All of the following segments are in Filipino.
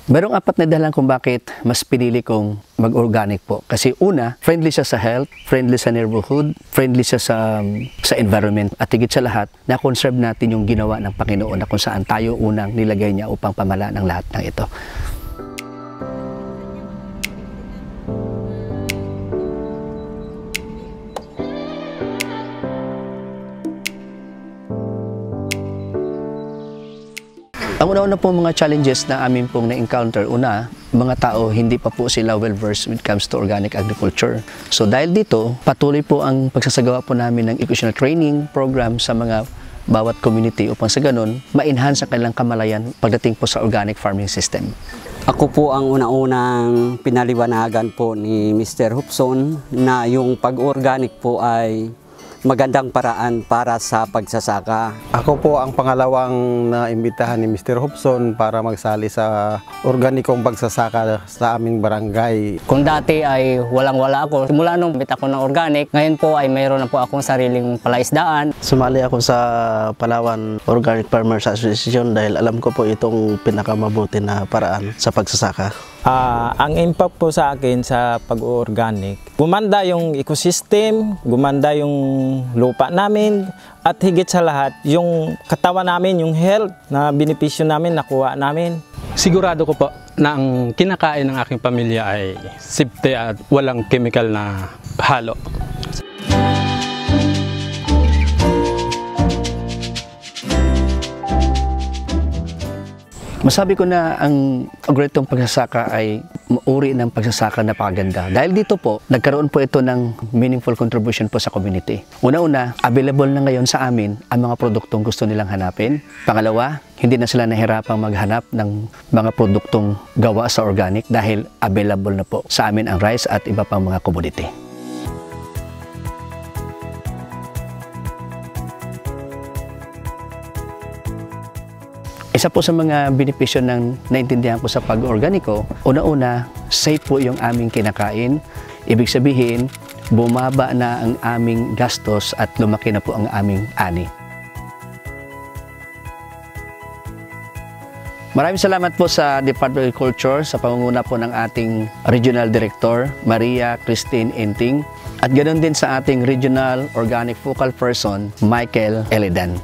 Merong apat na dahilan kung bakit mas pinili kong mag-organic po. Kasi una, friendly siya sa health, friendly sa neighborhood, friendly siya sa environment. At higit sa lahat, na-conserve natin yung ginawa ng Panginoon na kung saan tayo unang nilagay niya upang pamalaan ng lahat ng ito. Ang una-una po mga challenges na amin pong na-encounter, una, mga tao hindi pa po sila well-versed when it comes to organic agriculture. So dahil dito, patuloy po ang pagsasagawa po namin ng educational training program sa mga bawat community upang sa ganun, ma-enhance ang kanilang kamalayan pagdating po sa organic farming system. Ako po ang una-unang pinaliwanagan po ni Mr. Hobson na yung pag-organic po ay magandang paraan para sa pagsasaka. Ako po ang pangalawang naimbitahan ni Mr. Hobson para magsali sa organikong pagsasaka sa aming barangay. Kung dati ay walang-wala ako, simula nung bit ako ng organic, ngayon po ay mayroon na po akong sariling palaisdaan. Sumali ako sa Palawan Organic Farmers Association dahil alam ko po itong pinakamabuti na paraan sa pagsasaka. Ang impact po sa akin sa pag-organic, gumanda yung ecosystem, gumanda yung lupa namin, at higit sa lahat, yung katawan namin, yung health na benepisyo namin, nakuha namin. Sigurado ko po na ang kinakain ng aking pamilya ay safety at walang chemical na halo. Masabi ko na ang agritong pagsasaka ay uri ng pagsasaka na napakaganda. Dahil dito po, nagkaroon po ito ng meaningful contribution po sa community. Una-una, available na ngayon sa amin ang mga produktong gusto nilang hanapin. Pangalawa, hindi na sila nahirapang maghanap ng mga produktong gawa sa organic dahil available na po sa amin ang rice at iba pang mga commodity. Isa po sa mga benepisyo ng naintindihan ko sa pag-organiko, una-una, safe po yung aming kinakain. Ibig sabihin, bumaba na ang aming gastos at lumaki na po ang aming ani. Maraming salamat po sa Department of Agriculture sa pangunguna po ng ating Regional Director, Maria Christine Enting, at ganoon din sa ating Regional Organic Focal Person, Michael Elidan.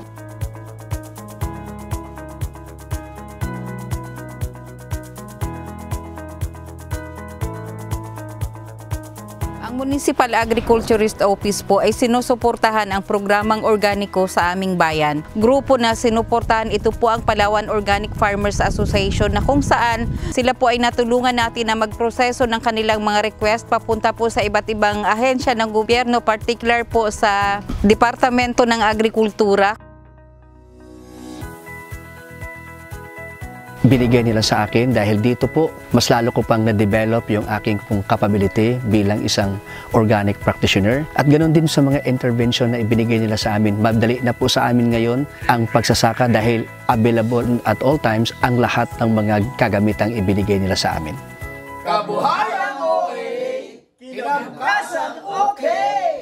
Ang Municipal Agriculturist Office po ay sinusuportahan ang programang organiko sa aming bayan. Grupo na sinuportahan ito po ang Palawan Organic Farmers Association na kung saan sila po ay natulungan natin na magproseso ng kanilang mga request papunta po sa iba't ibang ahensya ng gobyerno, particular po sa Departamento ng Agrikultura. Binigay nila sa akin dahil dito po mas lalo ko pang na-develop yung aking capability bilang isang organic practitioner, at ganoon din sa mga intervention na ibinigay nila sa amin. Madali na po sa amin ngayon ang pagsasaka dahil available at all times ang lahat ng mga kagamitang ibinigay nila sa amin. Kabuhayan okay, kinabukasan okay!